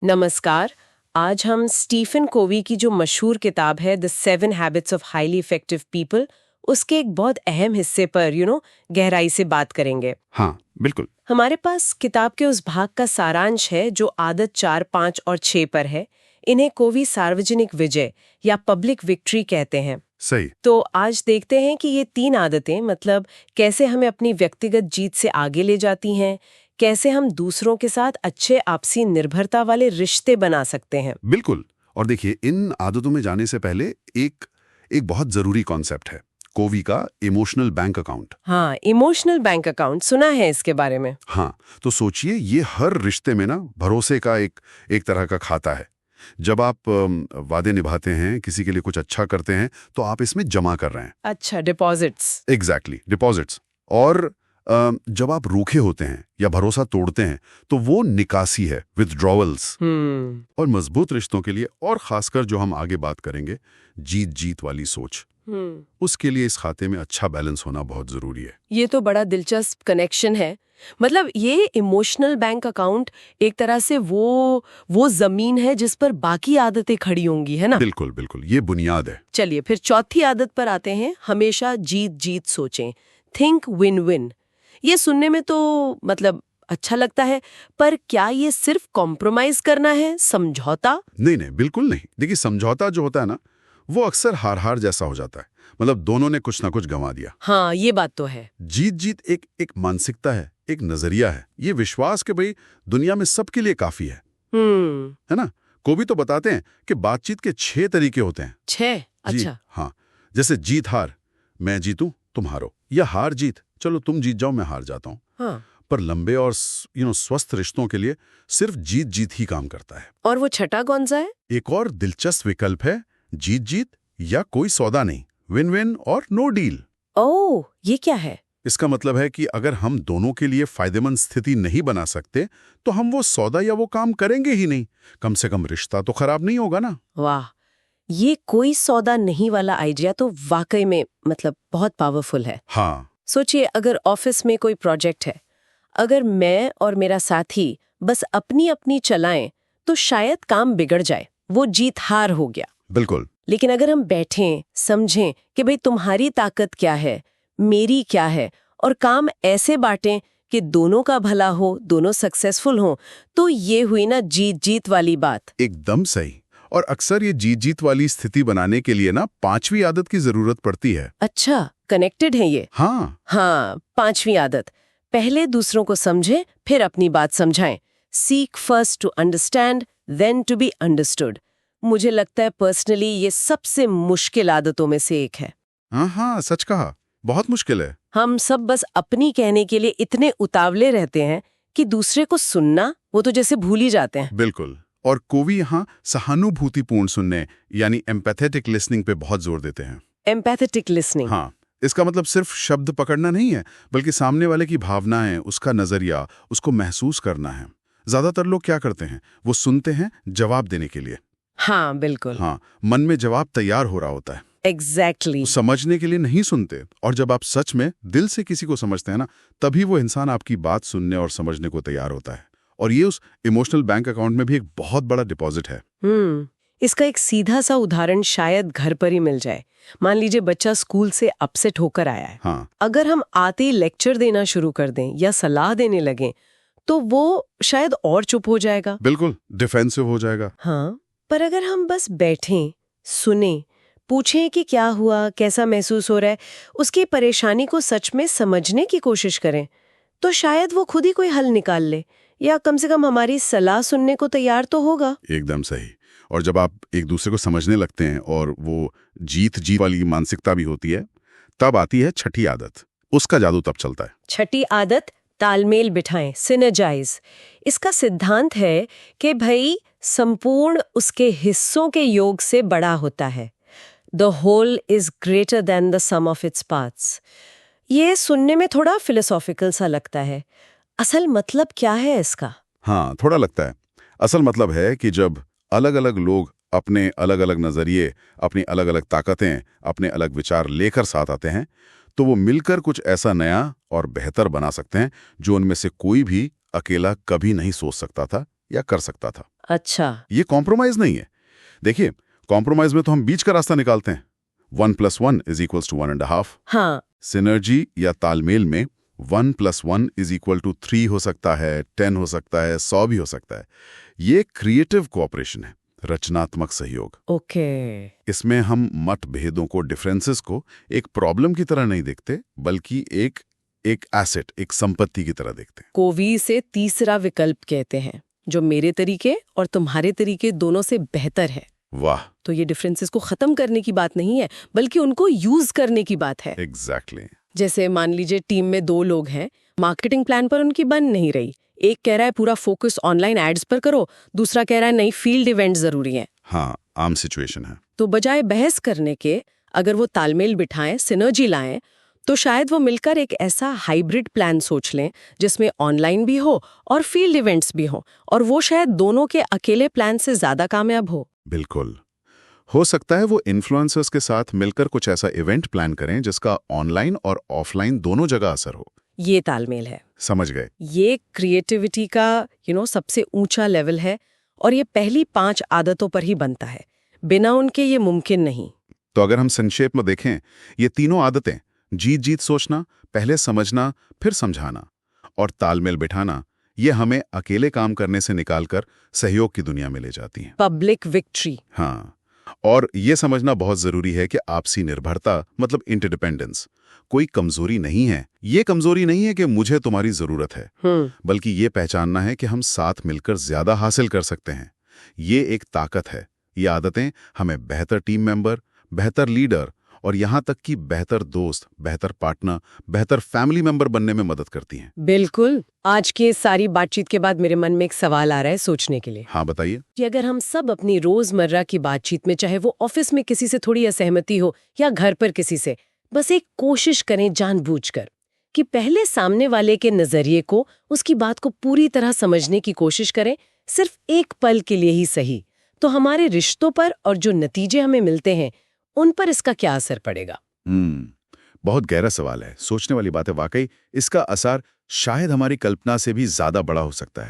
नमस्कार। आज हम स्टीफन कोवी की जो मशहूर किताब है the 7 habits of highly effective people, उसके एक बहुत अहम हिस्से पर गहराई से बात करेंगे। हाँ, बिल्कुल। हमारे पास किताब के उस भाग का सारांश है जो आदत 4, 5 और 6 पर है। इन्हें कोवी सार्वजनिक विजय या पब्लिक विक्ट्री कहते हैं। सही। तो आज देखते हैं कि ये 3 आदतें मतलब कैसे हमें अपनी व्यक्तिगत जीत से आगे ले जाती हैं, कैसे हम दूसरों के साथ अच्छे आपसी निर्भरता वाले रिश्ते बना सकते हैं। बिल्कुल। और देखिए, इन आदतों में जाने से पहले एक एक बहुत जरूरी कॉन्सेप्ट है, कोवी का इमोशनल बैंक अकाउंट। हाँ, इमोशनल बैंक अकाउंट सुना है इसके बारे में। हाँ, तो सोचिए, ये हर रिश्ते में ना भरोसे का एक तरह का खाता है। जब आप वादे निभाते हैं, किसी के लिए कुछ अच्छा करते हैं, तो आप इसमें जमा कर रहे हैं। अच्छा, डिपॉजिट्स। Exactly, deposits. और जब आप रूखे होते हैं या भरोसा तोड़ते हैं, तो वो निकासी है, विथड्रॉवल्स। और मजबूत रिश्तों के लिए, और खासकर जो हम आगे बात करेंगे, जीत जीत वाली सोच, उसके लिए इस खाते में अच्छा बैलेंस होना बहुत जरूरी है। ये तो बड़ा दिलचस्प कनेक्शन है। मतलब ये इमोशनल बैंक अकाउंट एक तरह से वो जमीन है जिस पर बाकी आदतें खड़ी होंगी, है ना? बिल्कुल बिल्कुल, ये बुनियाद है। चलिए फिर चौथी आदत पर आते हैं, हमेशा जीत जीत सोचें। Think win win. ये सुनने में तो मतलब अच्छा लगता है, पर क्या ये सिर्फ कॉम्प्रोमाइज करना है, समझौता? नहीं नहीं, बिल्कुल नहीं। देखिए, समझौता जो होता है ना, वो अक्सर हार हार जैसा हो जाता है। मतलब दोनों ने कुछ ना कुछ गंवा दिया। हाँ, ये बात तो है। जीत जीत एक मानसिकता है, एक नजरिया है, ये विश्वास के भाई दुनिया में सबके लिए काफी है ना? कोवी तो बताते हैं कि बातचीत के 6 तरीके होते हैं। 6? जी, अच्छा। हाँ। जैसे जीत हार, मैं जीतूं तुम हारो, या हार जीत, चलो तुम जीत जाओ मैं हार जाता हूँ। हाँ। पर लंबे और स्वस्थ रिश्तों के लिए सिर्फ जीत जीत ही काम करता है। और वो छठा कौन सा है? एक और दिलचस्प विकल्प है, जीत जीत या कोई सौदा नहीं, विन विन और नो डील। ओह, ये क्या है? इसका मतलब है कि अगर हम दोनों के लिए फायदेमंद स्थिति नहीं बना सकते, तो हम वो सौदा या वो काम करेंगे ही नहीं। कम से कम रिश्ता तो खराब नहीं होगा ना। वाह, ये कोई सौदा नहीं वाला आइडिया तो वाकई में मतलब बहुत पावरफुल है। हाँ। सोचिए, अगर ऑफिस में कोई प्रोजेक्ट है, अगर मैं और मेरा साथी बस अपनी अपनी चलाएं तो शायद काम बिगड़ जाए, वो जीत हार हो गया। बिल्कुल। लेकिन अगर हम बैठें, समझें कि भाई तुम्हारी ताकत क्या है, मेरी क्या है, और काम ऐसे बांटें कि दोनों का भला हो, दोनों सक्सेसफुल हो, तो ये हुई ना जीत जीत वाली बात। एकदम सही। और अक्सर ये जीत जीत वाली स्थिति बनाने के लिए ना 5वीं आदत की जरूरत पड़ती है। अच्छा, कनेक्टेड है ये। हाँ, 5वीं आदत, पहले दूसरों को समझें फिर अपनी बात समझाएं। Seek first to understand then to be understood. मुझे लगता है पर्सनली ये सबसे मुश्किल आदतों में से एक है। हाँ, सच कहा, बहुत मुश्किल है। हम सब बस अपनी कहने के लिए इतने उतावले रहते हैं कि दूसरे को सुनना वो तो जैसे भूल ही जाते हैं। बिल्कुल। और कोवी यहाँ सहानुभूतिपूर्ण सुनने यानी एम्पैथेटिक लिसनिंग पे बहुत जोर देते हैं। Empathetic listening. हाँ, इसका मतलब सिर्फ शब्द पकड़ना नहीं है, बल्कि सामने वाले की भावनाएं, उसका नजरिया, उसको महसूस करना है। ज्यादातर लोग क्या करते हैं, वो सुनते हैं जवाब देने के लिए। हाँ, बिल्कुल। हाँ, मन में जवाब तैयार हो रहा होता है। एग्जैक्टली। समझने के लिए नहीं सुनते। और जब आप सच में दिल से किसी को समझते हैं ना, तभी वो इंसान आपकी बात सुनने और समझने को तैयार होता है। और ये उस इमोशनल बैंक अकाउंट में भी एक बहुत बड़ा डिपॉजिट है। इसका एक सीधा सा उदाहरण शायद घर पर ही मिल जाए। मान लीजिए बच्चा स्कूल से अपसेट होकर आया है। हाँ। अगर हम आते ही लेक्चर देना शुरू कर दें या सलाह देने लगें, तो वो शायद और चुप हो जाएगा। बिल्कुल, डिफेंसिव हो जाएगा। हाँ, पर अगर हम बस बैठें, सुने, पूछें कि क्या हुआ, कैसा महसूस हो रहा है, उसकी परेशानी को सच में समझने की कोशिश करें, तो शायद वो खुद ही कोई हल निकाल ले, या कम से कम हमारी सलाह सुनने को तैयार तो होगा। एकदम सही। और जब आप एक दूसरे को समझने लगते हैं और वो जीत जीत वाली मानसिकता भी होती है, तब आती है छठी आदत। उसका जादू तब चलता है। छठी आदत, तालमेल बिठाएं, सिनर्जाइज। इसका सिद्धांत है कि भाई संपूर्ण उसके हिस्सों के योग से बड़ा होता है। The whole is greater than the sum of its parts. ये सुनने में थोड़ा फिलोसॉफिकल सा लगता है। असल मतलब क्या है इसका? हाँ, थोड़ा लगता है। असल मतलब है कि जब अलग अलग लोग अपने अलग अलग नजरिए, अपनी अलग अलग ताकतें, अपने अलग विचार लेकर साथ आते हैं, तो वो मिलकर कुछ ऐसा नया और बेहतर बना सकते हैं जो उनमें से कोई भी अकेला कभी नहीं सोच सकता था या कर सकता था। अच्छा। ये कॉम्प्रोमाइज नहीं है। देखिए, कॉम्प्रोमाइज में तो हम बीच का रास्ता निकालते हैं। 1 + 1 = 1.5। हाँ। सिनर्जी या तालमेल में 1 + 1 = 3 हो सकता है, 10 हो सकता है, 100 भी हो सकता है। ये क्रिएटिव कोऑपरेशन है, रचनात्मक सहयोग। ओके। इसमें हम मतभेदों को, डिफरेंसेस को एक प्रॉब्लम की तरह नहीं देखते, बल्कि एक एसेट, एक संपत्ति की तरह देखते हैं। कोवी से तीसरा विकल्प कहते हैं, जो मेरे तरीके और तुम्हारे तरीके दोनों से बेहतर है। वाह। तो ये डिफरेंसेस को खत्म करने की बात नहीं है, बल्कि उनको यूज करने की बात है। एग्जैक्टली। जैसे मान लीजिए टीम में 2 लोग हैं, मार्केटिंग प्लान पर उनकी बन नहीं रही। एक कह रहा है पूरा फोकस ऑनलाइन एड्स पर करो, दूसरा कह रहा है नहीं, फील्ड इवेंट जरूरी है। हाँ, आम सिचुएशन है। तो बजाय बहस करने के अगर वो तालमेल बिठाएं, सिनर्जी लाएं, तो शायद वो मिलकर एक ऐसा हाइब्रिड प्लान सोच लें जिसमें ऑनलाइन भी हो और फील्ड इवेंट्स भी हो, और वो शायद दोनों के अकेले प्लान से ज्यादा कामयाब हो। बिल्कुल। हो सकता है वो इन्फ्लुएंसर्स के साथ मिलकर कुछ ऐसा इवेंट प्लान करें जिसका ऑनलाइन और ऑफलाइन दोनों जगह असर हो। ये तालमेल है। समझ गए। ये क्रिएटिविटी का सबसे ऊंचा लेवल है, और ये पहली 5 आदतों पर ही बनता है। बिना उनके ये मुमकिन नहीं। तो अगर हम संक्षेप में देखें, ये तीनों आदतें, जीत जीत सोचना, पहले समझना फिर समझाना और तालमेल बिठाना, ये हमें अकेले काम करने से निकालकर सहयोग की दुनिया में ले जाती हैं। Public victory. हाँ, और ये समझना बहुत जरूरी है कि आपसी निर्भरता मतलब इंटरडिपेंडेंस कोई कमजोरी नहीं है। ये कमजोरी नहीं है कि मुझे तुम्हारी जरूरत है, बल्कि ये पहचानना है कि हम साथ मिलकर ज्यादा हासिल कर सकते हैं। ये एक ताकत है। ये आदतें हमें बेहतर टीम मेंबर, बेहतर लीडर और यहाँ तक कि बेहतर दोस्त, बेहतर पार्टनर, बेहतर फैमिली मेंबर बनने में मदद करती हैं। बिल्कुल। आज की इस सारी बातचीत के बाद मेरे मन में एक सवाल आ रहा है सोचने के लिए। हाँ, बताइए। कि अगर हम सब अपनी रोजमर्रा की बातचीत में, चाहे वो ऑफिस में किसी से थोड़ी असहमति हो या घर पर किसी से, बस एक कोशिश करें जानबूझकर कि पहले सामने वाले के नजरिए को, उसकी बात को पूरी तरह समझने की कोशिश करें, सिर्फ एक पल के लिए ही सही, तो हमारे रिश्तों पर और जो नतीजे हमें मिलते हैं उन पर इसका क्या असर पड़ेगा? बहुत गहरा सवाल है, सोचने वाली बात है वाकई। इसका असर शायद हमारी कल्पना से भी ज्यादा बड़ा हो सकता है।